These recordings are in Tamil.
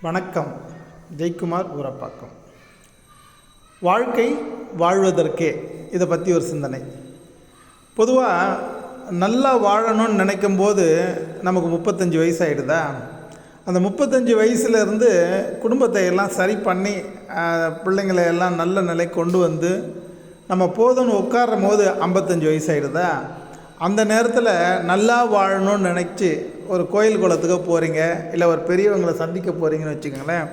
வணக்கம். ஜெயக்குமார் ஊரப்பாக்கம். வாழ்க்கை வாழ்வதற்கே இதை பற்றி ஒரு சிந்தனை. பொதுவாக நல்லா வாழணும்னு நினைக்கும் போது நமக்கு 35 வயசு ஆகிடுதா. அந்த 35 வயசுலேருந்து குடும்பத்தை எல்லாம் சரி பண்ணி பிள்ளைங்களை எல்லாம் நல்ல நிலை கொண்டு வந்து நம்ம போதும்னு உட்காரும் போது 55 வயசு ஆகிடுதா. அந்த நேரத்தில் நல்லா வாழணும்னு நினச்சி ஒரு கோயில் குளத்துக்கு போகிறீங்க, இல்லை ஒரு பெரியவங்களை சந்திக்க போகிறீங்கன்னு வச்சுக்கோங்களேன்.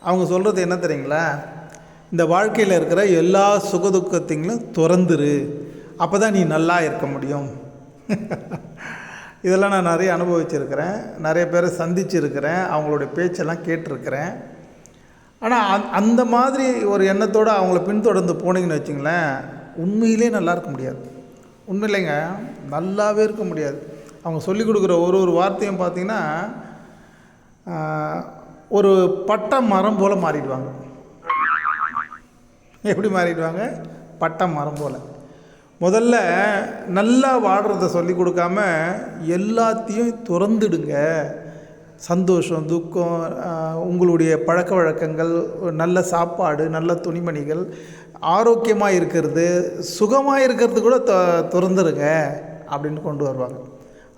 அவங்க சொல்கிறது என்ன தெரியுங்களா? இந்த வாழ்க்கையில் இருக்கிற எல்லா சுகதுக்கத்தையும் துறந்துரு, அப்போ தான் நீ நல்லா இருக்க முடியும். இதெல்லாம் நான் நிறைய அனுபவிச்சிருக்கிறேன், நிறைய பேரை சந்திச்சிருக்கிறேன், அவங்களுடைய பேச்செல்லாம் கேட்டிருக்கிறேன். ஆனால் அந்த மாதிரி ஒரு எண்ணத்தோடு அவங்கள பின்தொடர்ந்து போனீங்கன்னு வச்சுங்களேன், உண்மையிலே நல்லா இருக்க முடியாது. உண்மையிலேங்க நல்லாவே இருக்க முடியாது. அவங்க சொல்லிக் கொடுக்குற ஒரு வார்த்தையும் பார்த்திங்கன்னா ஒரு பட்டை மரம் போல் மாறிடுவாங்க. எப்படி மாறிடுவாங்க? பட்டை மரம் போல். முதல்ல நல்லா வாடுறத சொல்லி கொடுக்காம எல்லாத்தையும் துறந்துடுங்க. சந்தோஷம், துக்கம், உங்களுடைய பழக்க வழக்கங்கள், நல்ல சாப்பாடு, நல்ல துணிமணிகள், ஆரோக்கியமாக இருக்கிறது, சுகமாக இருக்கிறது கூட துறந்துருங்க அப்படின்னு கொண்டு வருவாங்க.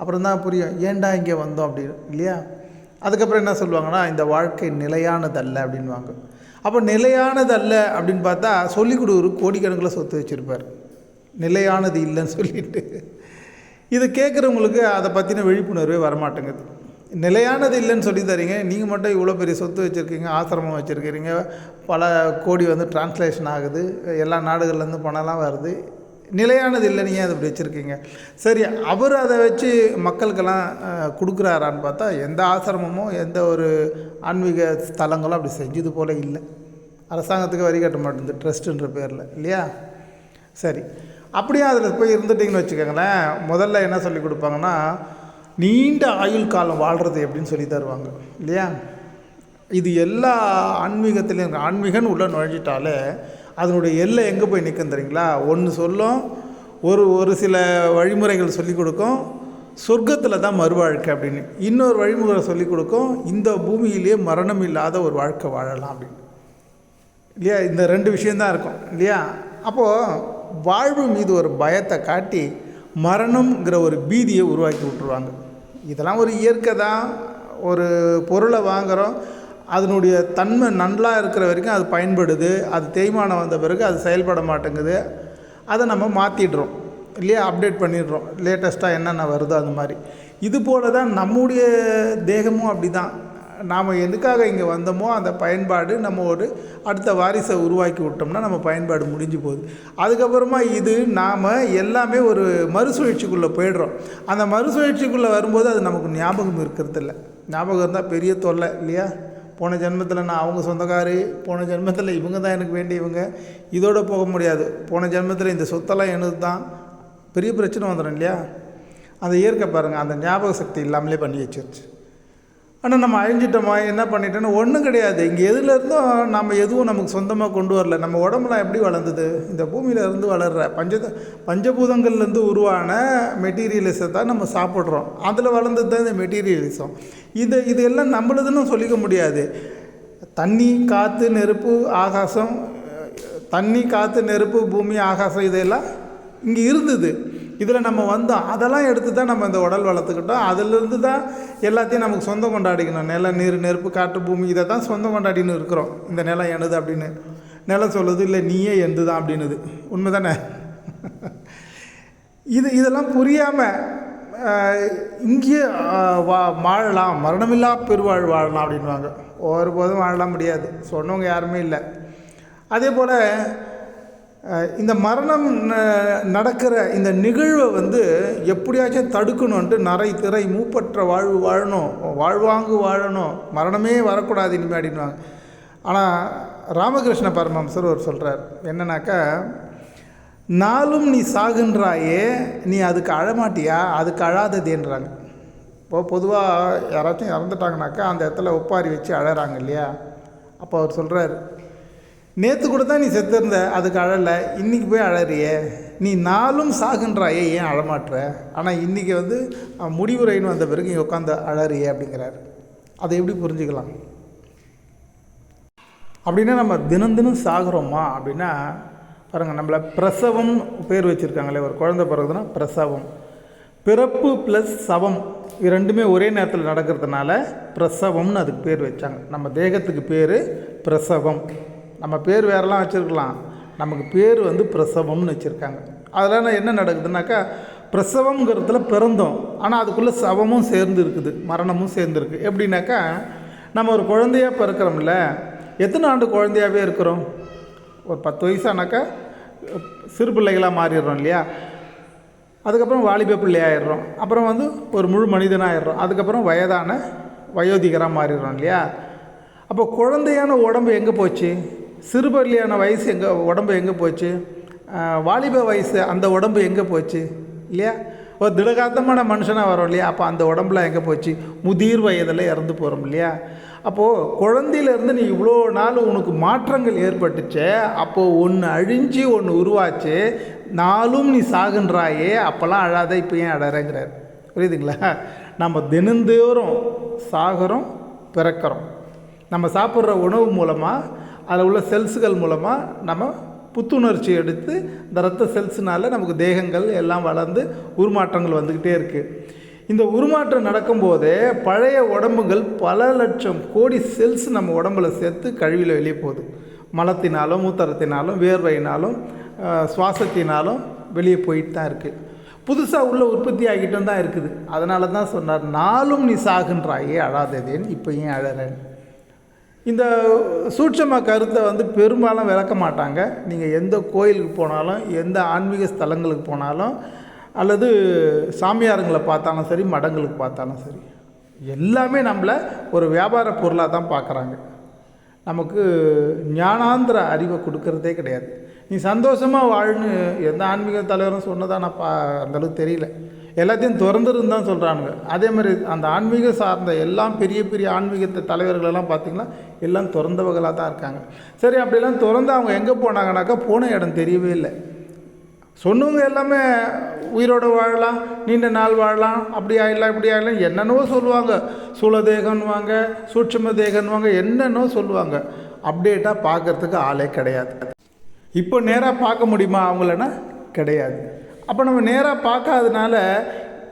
அப்புறம் தான் புரியும் ஏன்டா இங்கே வந்தோம் அப்படின்னு, இல்லையா? அதுக்கப்புறம் என்ன சொல்லுவாங்கன்னா, இந்த வாழ்க்கை நிலையானதல்ல அப்படின்வாங்க. அப்போ நிலையானதல்ல அப்படின்னு பார்த்தா சொல்லிக் கொடுக்குற கோடிக்கணக்கில் சொத்து வச்சுருப்பார், நிலையானது இல்லைன்னு சொல்லிட்டு. இது கேட்குறவங்களுக்கு அதை பற்றின விழிப்புணர்வே வரமாட்டேங்குது. நிலையானது இல்லைன்னு சொல்லி தரீங்க, நீங்கள் மட்டும் இவ்வளோ பெரிய சொத்து வச்சுருக்கீங்க, ஆசிரமம் வச்சுருக்கிறீங்க, பல கோடி டிரான்ஸ்லேஷன் ஆகுது, எல்லா நாடுகள்லேருந்து பணம்லாம் வருது, நிலையானது இல்லை, நீங்கள் அதை இப்படி வச்சுருக்கீங்க. சரி, அவர் அதை வச்சு மக்களுக்கெல்லாம் கொடுக்குறாரான்னு பார்த்தா எந்த ஆசிரமமோ எந்த ஒரு ஆன்மீக ஸ்தலங்களும் அப்படி செஞ்சது போல் இல்லை. அரசாங்கத்துக்கு வரி கட்ட மாட்டேங்குது ட்ரஸ்ட்டுன்ற பேரில், இல்லையா? சரி, அப்படியே அதில் போய் இருந்துட்டிங்கன்னு வச்சுக்கோங்களேன். முதல்ல என்ன சொல்லி கொடுப்பாங்கன்னா, நீண்ட ஆயுள் காலம் வாழ்கிறது எப்படின்னு சொல்லி தருவாங்க, இல்லையா? இது எல்லா ஆன்மீகத்திலையும், ஆன்மீகன்னு உள்ளே நுழைஞ்சிட்டாலே அதனுடைய எல்லை எங்கே போய் நிற்கும் தெரியுங்களா? ஒன்று சொல்லும், ஒரு சில வழிமுறைகள் சொல்லிக் கொடுக்கும், சொர்க்கத்தில் தான் மறுவாழ்க்கை அப்படின்னு. இன்னொரு வழிமுறை சொல்லிக் கொடுக்கும், இந்த பூமியிலே மரணம் இல்லாத ஒரு வாழ்க்கை வாழலாம் அப்படின்னு, இல்லையா? இந்த 2 விஷயந்தான் இருக்கும், இல்லையா? அப்போது வாழ்வு மீது ஒரு பயத்தை காட்டி மரணம்ங்கிற ஒரு பீதியை உருவாக்கி விட்டுருவாங்க. இதெல்லாம் ஒரு இயற்கை தான். ஒரு பொருளை வாங்குகிறோம், அதனுடைய தன்மை நல்லா இருக்கிற வரைக்கும் அது பயன்படுது, அது தேய்மானம் வந்த பிறகு அது செயல்பட மாட்டேங்குது, அதை நம்ம மாற்றிடுறோம், இல்லையா? அப்டேட் பண்ணிடுறோம், லேட்டஸ்ட்டாக என்னென்ன வருதோ அது மாதிரி. இது போல தான் நம்முடைய தேகமும் அப்படி தான். நாம் எதுக்காக இங்கே வந்தோமோ அந்த பயன்பாடு நம்ம ஒரு அடுத்த வாரிசை உருவாக்கி விட்டோம்னா நம்ம பயன்பாடு முடிஞ்சு போகுது. அதுக்கப்புறமா இது நாம் எல்லாமே ஒரு மறுசுழற்சிக்குள்ளே போய்டுறோம். அந்த மறுசுழற்சிக்குள்ளே வரும்போது அது நமக்கு ஞாபகம் இருக்கிறது இல்லை. ஞாபகம் இருந்தால் பெரிய தொல்லை, இல்லையா? போன ஜென்மத்தில் நான் அவங்க சொந்தக்காரி, போன ஜென்மத்தில் இவங்க தான் எனக்கு வேண்டியவங்க, இதோடு போக முடியாது, போன ஜென்மத்தில் இந்த சொத்தெல்லாம் எனது தான், பெரிய பிரச்சனை வந்துடும், இல்லையா? அந்த இயற்கை பாருங்கள், அந்த ஞாபக சக்தி இல்லாமலே பண்ணி வச்சிருச்சு. ஆனால் நம்ம அழிஞ்சிட்டோமா, என்ன பண்ணிட்டோன்னா ஒன்றும் கிடையாது. இங்கே எதுலேருந்தும் நம்ம எதுவும் நமக்கு சொந்தமாக கொண்டு வரல. நம்ம உடம்புலாம் எப்படி வளர்ந்தது? இந்த பூமியிலேருந்து வளர்கிற பஞ்சபூதங்கள்லேருந்து உருவான மெட்டீரியலிஸை தான் நம்ம சாப்பிட்றோம். அதில் வளர்ந்தது தான் இந்த மெட்டீரியலிசம். இது எல்லாம் நம்மளுதுன்னு சொல்லிக்க முடியாது. தண்ணி, காற்று, நெருப்பு, ஆகாசம், தண்ணி, காற்று, நெருப்பு, பூமி, ஆகாசம், இதெல்லாம் இங்கே இருந்தது. இதில் நம்ம வந்தோம், அதெல்லாம் எடுத்து தான் நம்ம இந்த உடல் வளர்த்துக்கிட்டோம். அதிலிருந்து தான் எல்லாத்தையும் நமக்கு சொந்தம் கொண்டாடிக்கணும். நிலம், நீர், நெருப்பு, காற்று, பூமி, இதை தான் சொந்தம் கொண்டாடின்னு இருக்கிறோம். இந்த நிலம் எனது அப்படின்னு நிலம் சொல்லுது, இல்லை நீயே எந்து தான் அப்படின்னுது. உண்மை தானே? இதெல்லாம் புரியாமல் இங்கேயே வாழலாம், மரணமில்லா பெருவாழ் வாழலாம் அப்படின்வாங்க. ஒருபோதும் வாழலாம் முடியாது, சொன்னவங்க யாருமே இல்லை. அதே போல் இந்த மரணம் நடக்கிற இந்த நிகழ்வை எப்படியாச்சும் தடுக்கணுன்ட்டு நிறை திரை மூப்பற்ற வாழ்வு வாழணும், வாழ்வாங்கு வாழணும், மரணமே வரக்கூடாது இனிமேல் அப்படின்வாங்க. ஆனால் ராமகிருஷ்ண பரமஹம்சர் ஒரு சொல்கிறார் என்னன்னாக்கா, நாளும் நீ சாகுன்றாயே, நீ அதுக்கு அழமாட்டியா, அதுக்கு அழாததேன்றாங்க. இப்போது பொதுவாக யாராச்சும் இறந்துட்டாங்கனாக்கா அந்த இடத்துல ஒப்பாரி வச்சு அழறாங்க, இல்லையா? அப்போ அவர் சொல்கிறார், நேற்று கூட தான் நீ செத்துருந்த, அதுக்கு அழலை, இன்றைக்கி போய் அழறியே, நீ நாளும் சாகுன்றாயே, ஏன் அழமாட்டுற? ஆனால் இன்றைக்கி முடிவுரைன்னு வந்த பிறகு இங்கே உட்காந்து அழறியே அப்படிங்கிறார். அதை எப்படி புரிஞ்சுக்கலாம்? அப்படின்னா நம்ம தினம் தினம் சாகிறோமா அப்படின்னா பாருங்கள், நம்மளை பிரசவம் பேர் வச்சுருக்காங்களே, ஒரு குழந்தை பிறகுதுன்னா பிரசவம். பிறப்பு ப்ளஸ் சவம் இது ரெண்டுமே ஒரே நேரத்தில் நடக்கிறதுனால பிரசவம்னு அதுக்கு பேர் வச்சாங்க. நம்ம தேகத்துக்கு பேர் பிரசவம். நம்ம பேர் வேறெல்லாம் வச்சுருக்கலாம், நமக்கு பேர் பிரசவம்னு வச்சுருக்காங்க. அதில் என்ன நடக்குதுனாக்கா, பிரசவங்கிறதுல பிறந்தோம், ஆனால் அதுக்குள்ளே சவமும் சேர்ந்து இருக்குது, மரணமும் சேர்ந்துருக்கு. எப்படின்னாக்கா, நம்ம ஒரு குழந்தையாக பிறக்கிறோம்ல, எத்தனை ஆண்டு குழந்தையாகவே இருக்கிறோம்? ஒரு 10 வயசானாக்கா சிறு பிள்ளைகளாக மாறிடுறோம் இல்லையா? அதுக்கப்புறம் வாலிப பிள்ளையாகிடுறோம், அப்புறம் ஒரு முழு மனிதனாகிடுறோம், அதுக்கப்புறம் வயோதிகராக மாறிடுறோம் இல்லையா? அப்போ குழந்தையான உடம்பு எங்கே போச்சு? சிறுபள்ளியான வயசு உடம்பு எங்கே போச்சு? வாலிப வயசு அந்த உடம்பு எங்கே போச்சு இல்லையா? ஒரு திடகாத்தமான மனுஷனாக வரோம் இல்லையா? அப்போ அந்த உடம்புலாம் எங்கே போச்சு? முதிர் வயதில் இறந்து போகிறோம் இல்லையா? அப்போது குழந்தையிலேருந்து நீ இவ்வளோ நாள் உனக்கு மாற்றங்கள் ஏற்பட்டுச்சே, அப்போது ஒன்று அழிஞ்சு ஒன்று உருவாச்சு, நாளும் நீ சாகுன்றாயே, அப்போல்லாம் அழாத, இப்போ ஏன் அழறேங்கிறார். புரியுதுங்களா? நம்ம தினந்தோறும் சாகிறோம், பிறக்கிறோம். நம்ம சாப்பிட்ற உணவு மூலமாக, அதில் உள்ள செல்ஸுகள் மூலமாக நம்ம புத்துணர்ச்சி எடுத்து இந்த ரத்த செல்ஸுனால் நமக்கு தேகங்கள் எல்லாம் வளர்ந்து உருமாற்றங்கள் வந்துக்கிட்டே இருக்குது. இந்த உருமாற்றம் நடக்கும்போதே பழைய உடம்புகள் பல லட்சம் கோடி செல்ஸ் நம்ம உடம்புல சேர்த்து கழிவில் வெளியே போகுது. மலத்தினாலும் மூத்தரத்தினாலும் வேர்வையினாலும் சுவாசத்தினாலும் வெளியே போயிட்டு தான் இருக்குது. புதுசாக உள்ள உற்பத்தி ஆகிட்டும் தான் இருக்குது. அதனால தான் சொன்னார், நாளும் நீ சாகுன்றாயே அழாததேன்னு, இப்போ ஏன் அழறேன். இந்த சூட்சம கருத்தை பெரும்பாலும் விளக்க மாட்டாங்க. நீங்கள் எந்த கோயிலுக்கு போனாலும், எந்த ஆன்மீக ஸ்தலங்களுக்கு போனாலும், அல்லது சாமியாருங்களை பார்த்தாலும் சரி, மடங்களுக்கு பார்த்தாலும் சரி, எல்லாமே நம்மளை ஒரு வியாபார பொருளாக தான் பார்க்குறாங்க. நமக்கு ஞானாந்திர அறிவை கொடுக்கறதே கிடையாது. நீ சந்தோஷமாக வாழ்னு எந்த ஆன்மீக தலைவரும் சொன்னதான் நான் அந்தளவுக்கு தெரியல. எல்லாத்தையும் திறந்துருந்து தான் சொல்கிறானுங்க. அதே மாதிரி அந்த ஆன்மீக சார்ந்த எல்லாம் பெரிய பெரிய ஆன்மீக தலைவர்களெல்லாம் பார்த்திங்கன்னா எல்லாம் திறந்தவர்களாக தான் இருக்காங்க. சரி, அப்படிலாம் திறந்து அவங்க எங்கே போனாங்கனாக்கா போன இடம் தெரியவே இல்லை. சொன்னவங்க எல்லாமே உயிரோடு வாழலாம், நீண்ட நாள் வாழலாம், அப்படி ஆகிடலாம், இப்படி ஆகிடலாம், என்னென்னவோ சொல்லுவாங்க. சூழதேகன்வாங்க, சூட்சும தேகன்வாங்க, என்னென்னோ சொல்லுவாங்க. அப்டேட்டாக பார்க்குறதுக்கு ஆளே கிடையாது. இப்போ நேராக பார்க்க முடியுமா அவங்களனா? கிடையாது. அப்போ நம்ம நேராக பார்க்காதனால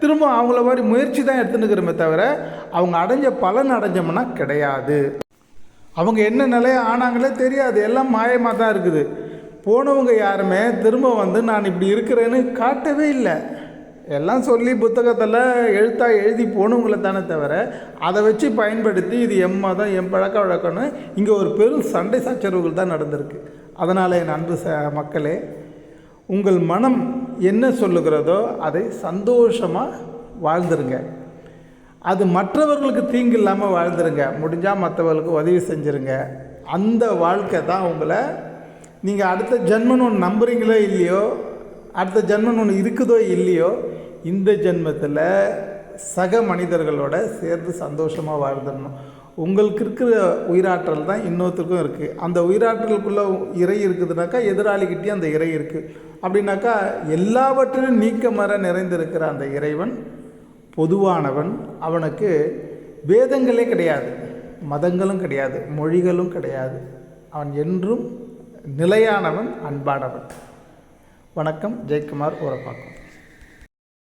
திரும்ப அவங்கள மாதிரி முயற்சி தான் எடுத்துன்னுக்கிறோமே தவிர அவங்க அடைஞ்ச பலன் அடைஞ்சோம்னா கிடையாது. அவங்க என்ன நிலையை ஆனாங்களே தெரியாது, எல்லாம் மாயமாக தான் இருக்குது. போனவங்க யாருமே திரும்ப நான் இப்படி இருக்கிறேன்னு காட்டவே இல்லை. எல்லாம் சொல்லி புத்தகத்தில் எழுதி போனவங்களை தானே தவிர அதை வச்சு பயன்படுத்தி இது மதம் பழக்க வழக்கம்னு இங்கே ஒரு பெரும் சண்டை சச்சரவுகள் தான் நடந்திருக்கு. அதனால் என் அன்பு மக்களே, உங்கள் மனம் என்ன சொல்லுகிறதோ அதை சந்தோஷமாக வாழ்ந்துருங்க. அது மற்றவர்களுக்கு தீங்கு இல்லாமல் வாழ்ந்துருங்க. முடிஞ்சால் மற்றவர்களுக்கு உதவி செஞ்சுருங்க. அந்த வாழ்க்கை தான் உங்களை, நீங்கள் அடுத்த ஜென்மன்னு ஒன்று நம்புறீங்களோ இல்லையோ, அடுத்த ஜென்மன்னு ஒன்று இருக்குதோ இல்லையோ, இந்த ஜென்மத்தில் சக மனிதர்களோட சேர்ந்து சந்தோஷமாக வாழ்ந்துடணும். உங்களுக்கு இருக்கிற உயிராற்றல் தான் இன்னொருத்தருக்கும் இருக்குது. அந்த உயிராற்றலுக்குள்ளே இறை இருக்குதுனாக்கா எதிராளிக்கிட்டே அந்த இறை இருக்குது. அப்படின்னாக்கா எல்லாவற்றிலும் நீக்கமற நிறைந்திருக்கிற அந்த இறைவன் பொதுவானவன். அவனுக்கு வேதங்களே கிடையாது, மதங்களும் கிடையாது, மொழிகளும் கிடையாது. அவன் என்றும் நிலையானவன், அன்பானவன். வணக்கம். ஜெயக்குமார் ஊரப்பாக்கம்.